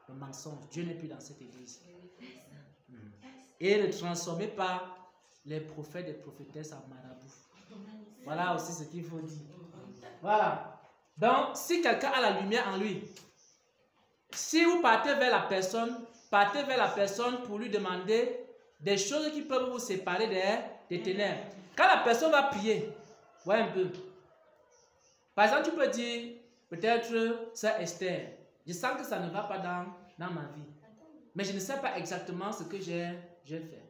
le mensonge. Dieu n'est plus dans cette église. Et ne transformez pas les prophètes et prophétesses en marabouts. Voilà aussi ce qu'il faut dire. Voilà. Donc, si quelqu'un a la lumière en lui, si vous partez vers la personne pour lui demander des choses qui peuvent vous séparer des ténèbres. Quand la personne va prier, voyez un peu. Par exemple, tu peux dire, peut-être, Sœur Esther, je sens que ça ne va pas dans ma vie. Mais je ne sais pas exactement ce que j'ai fait.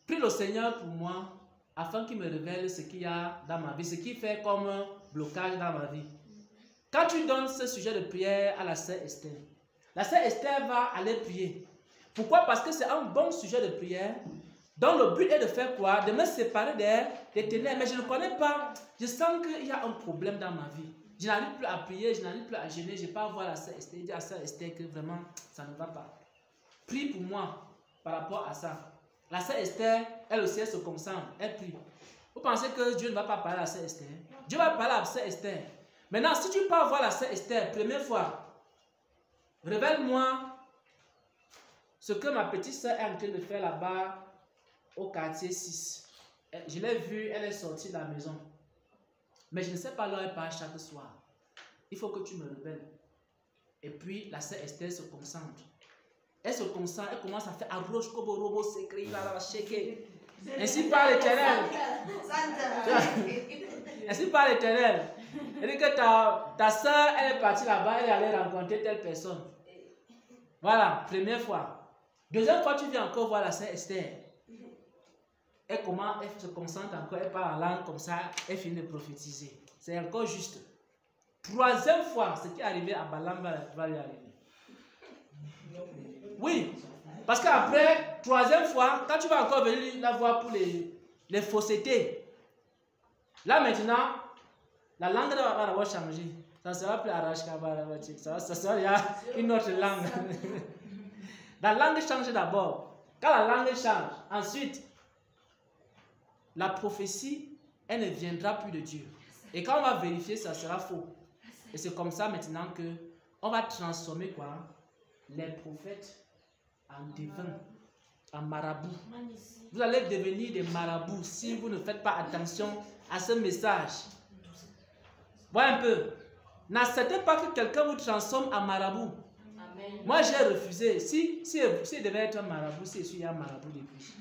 Prie le Seigneur pour moi, afin qu'il me révèle ce qu'il y a dans ma vie, ce qui fait comme blocage dans ma vie. Quand tu donnes ce sujet de prière à la sœur Esther, la sœur Esther va aller prier. Pourquoi? Parce que c'est un bon sujet de prière, dont le but est de faire quoi? De me séparer des ténèbres. Mais je ne connais pas, je sens qu'il y a un problème dans ma vie. Je n'arrive plus à prier, je n'arrive plus à jeûner, je n'ai pas à voir la sœur Esther. Je dis à la sœur Esther que vraiment, ça ne va pas. Prie pour moi par rapport à ça. La sœur Esther, elle aussi, elle se concentre, elle prie. Vous pensez que Dieu ne va pas parler à la sœur Esther? Dieu va parler à la sœur Esther. Maintenant, si tu pars voir la sœur Esther, première fois, révèle-moi ce que ma petite sœur est en train de faire là-bas au quartier 6. Je l'ai vue, elle est sortie de la maison. Mais je ne sais pas là où elle part chaque soir. Il faut que tu me révèles. Et puis, la sœur Esther se concentre. Elle se concentre, elle commence à faire arroche comme un robot secret, il va la shaker. Ainsi parle l'Éternel. Ainsi parle l'Éternel. Elle dit que ta soeur, elle est partie là-bas, elle est allée rencontrer telle personne. Voilà, première fois. Deuxième fois, tu viens encore voir la sœur Esther. Elle se concentre encore, elle parle en langue comme ça, elle finit de prophétiser. C'est encore juste. Troisième fois, ce qui est arrivé à Balaam va lui arriver. Oui, parce qu'après, troisième fois, quand tu vas encore venir la voir pour les faussetés, là maintenant, la langue va d'abord changer. Ça ne sera plus Arashkaba, ça sera une autre langue. La langue change d'abord. Quand la langue change, ensuite, la prophétie, elle ne viendra plus de Dieu. Et quand on va vérifier, ça sera faux. Et c'est comme ça maintenant que on va transformer quoi? Les prophètes en devins, en marabouts. Vous allez devenir des marabouts si vous ne faites pas attention à ce message. Voyez un peu. N'acceptez pas que quelqu'un vous transforme en marabout. Amen. Moi j'ai refusé. Si devait être un marabout, si je suis un marabout depuis.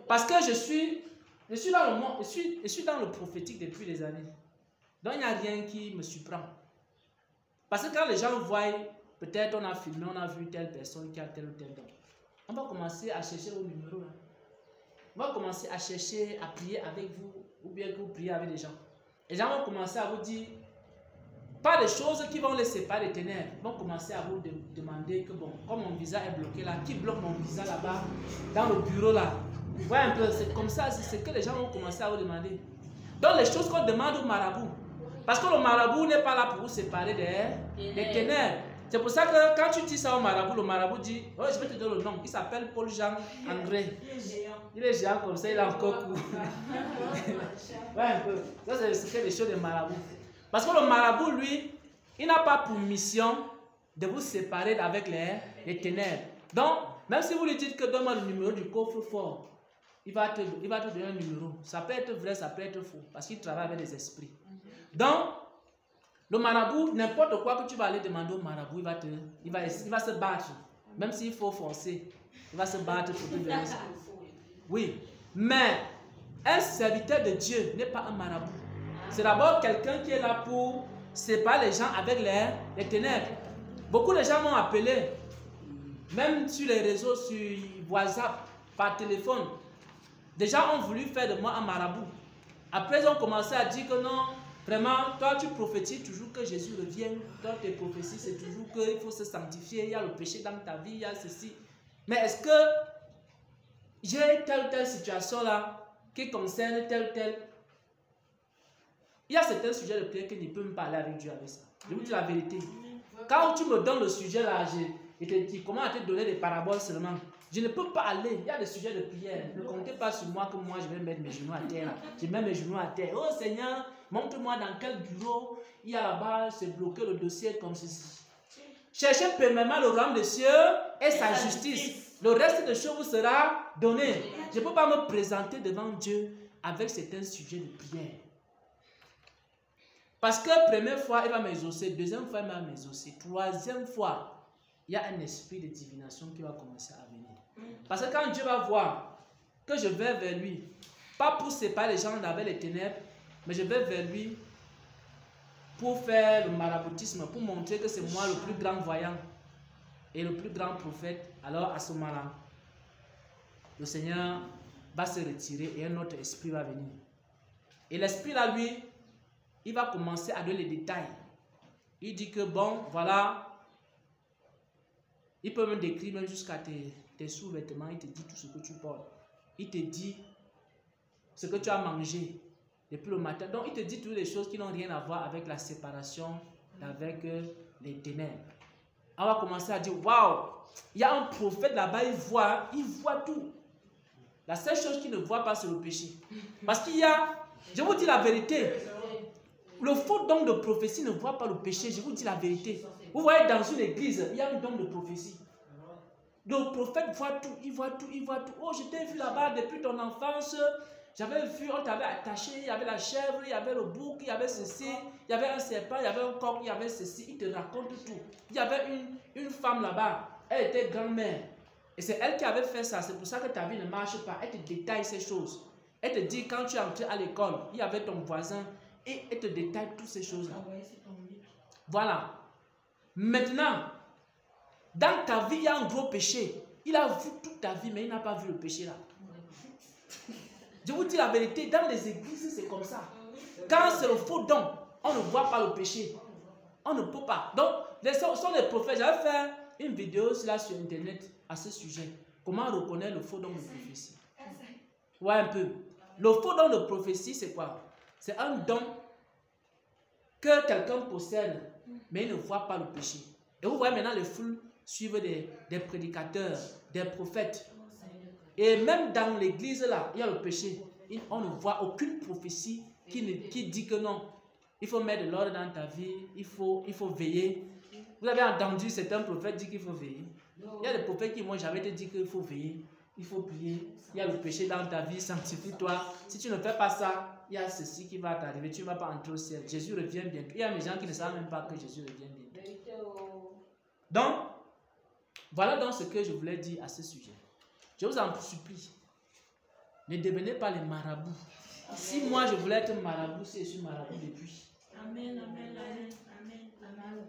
Parce que je suis dans le monde, je suis dans le prophétique depuis des années. Donc il n'y a rien qui me surprend. Parce que quand les gens voient, peut-être on a filmé, on a vu telle personne qui a tel ou tel don, on va commencer à chercher vos numéros. On va commencer à chercher, à prier avec vous, ou bien que vous priez avec les gens. Les gens vont commencer à vous dire, pas des choses qui vont les séparer des ténèbres. Ils vont commencer à vous demander que bon, comme mon visa est bloqué là, qui bloque mon visa là-bas, dans le bureau là. Vous voyez un peu, c'est comme ça, c'est ce que les gens vont commencer à vous demander. Donc les choses qu'on demande au marabout. Parce que le marabout n'est pas là pour vous séparer des ténèbres. C'est pour ça que quand tu dis ça au marabout, le marabout dit, oh je vais te donner le nom, il s'appelle Paul-Jean André. Il est géant comme ça, il a encore court. Ouais, un peu. Ça c'est ce que les choses des marabouts. Parce que le marabout, lui, il n'a pas pour mission de vous séparer avec les ténèbres. Donc, même si vous lui dites que donne-moi le numéro du coffre-fort, il va te donner un numéro. Ça peut être vrai, ça peut être faux, parce qu'il travaille avec des esprits. Donc, le marabout, n'importe quoi que tu vas aller demander au marabout, il va se battre. Même s'il faut forcer, il va se battre pour te donner ça. Oui, mais un serviteur de Dieu n'est pas un marabout. C'est d'abord quelqu'un qui est là pour séparer les gens avec les ténèbres. Beaucoup de gens m'ont appelé, même sur les réseaux, sur WhatsApp, par téléphone. Des gens ont voulu faire de moi un marabout. Après, ils ont commencé à dire que non, vraiment, toi tu prophétises toujours que Jésus revienne. Toi, tes prophéties, c'est toujours qu'il faut se sanctifier. Il y a le péché dans ta vie, il y a ceci. Mais est-ce que j'ai telle ou telle situation là qui concerne tel ou tel? Il y a certains sujets de prière qui ne peuvent pas parler avec Dieu avec ça. Je vous dis la vérité. Quand tu me donnes le sujet là, je te dis comment te donner des paraboles seulement. Je ne peux pas aller. Il y a des sujets de prière. Ne comptez pas sur moi que moi je vais mettre mes genoux à terre. Je mets mes genoux à terre. Oh Seigneur, montre-moi dans quel bureau il y a là-bas, c'est bloqué le dossier comme ceci. Cherchez premièrement le royaume des cieux et sa justice. Le reste des choses vous sera donné. Je ne peux pas me présenter devant Dieu avec certains sujets de prière. Parce que première fois, il va m'exaucer. Deuxième fois, il va m'exaucer. Troisième fois, il y a un esprit de divination qui va commencer à venir. Parce que quand Dieu va voir que je vais vers lui, pas pour séparer les gens d'avec les ténèbres, mais je vais vers lui pour faire le maraboutisme, pour montrer que c'est moi le plus grand voyant et le plus grand prophète. Alors à ce moment-là, le Seigneur va se retirer et un autre esprit va venir. Et l'esprit là, lui, il va commencer à donner les détails. Il dit que bon, voilà, il peut me décrire même jusqu'à tes sous-vêtements, il te dit tout ce que tu portes. Il te dit ce que tu as mangé depuis le matin. Donc il te dit toutes les choses qui n'ont rien à voir avec la séparation avec les ténèbres. On va commencer à dire, waouh, il y a un prophète là-bas, il voit tout. La seule chose qu'il ne voit pas, c'est le péché. Parce qu'il y a, je vous dis la vérité, le faux don de prophétie ne voit pas le péché, je vous dis la vérité. Vous voyez, dans une église, il y a un don de prophétie. Le prophète voit tout, il voit tout, il voit tout. Oh, je t'ai vu là-bas depuis ton enfance, j'avais vu, on t'avait attaché, il y avait la chèvre, il y avait le bouc, il y avait ceci, il y avait un serpent, il y avait un coq, il y avait ceci, il te raconte tout. Il y avait une femme là-bas, elle était grand-mère. Et c'est elle qui avait fait ça, c'est pour ça que ta vie ne marche pas. Elle te détaille ces choses. Elle te dit, quand tu es entré à l'école, il y avait ton voisin, et elle te détaille toutes ces choses-là. Voilà. Maintenant, dans ta vie, il y a un gros péché. Il a vu toute ta vie, mais il n'a pas vu le péché là. Je vous dis la vérité, dans les églises, c'est comme ça. Quand c'est le faux don, on ne voit pas le péché. On ne peut pas. Donc, ce sont les prophètes. J'avais fait une vidéo sur Internet à ce sujet. Comment reconnaître le faux don de prophétie. Ouais, un peu. Le faux don de prophétie, c'est quoi? C'est un don que quelqu'un possède, mais il ne voit pas le péché. Et vous voyez maintenant les foules suivent des prédicateurs, des prophètes. Et même dans l'église là, il y a le péché. On ne voit aucune prophétie qui dit que non, il faut mettre de l'ordre dans ta vie, il faut veiller. Vous avez entendu certains prophètes dire qu'il faut veiller. Il y a des prophètes qui m'ont jamais dit qu'il faut veiller, il faut prier. Il y a le péché dans ta vie, sanctifie-toi. Si tu ne fais pas ça, il y a ceci qui va t'arriver, tu ne vas pas entrer au ciel. Jésus revient bientôt. Il y a des gens qui ne savent même pas que Jésus revient bientôt. Donc, voilà donc ce que je voulais dire à ce sujet. Je vous en supplie, ne devenez pas les marabouts. Si moi je voulais être marabout, c'est je suis marabout depuis. Amen, amen, amen, amen, amen.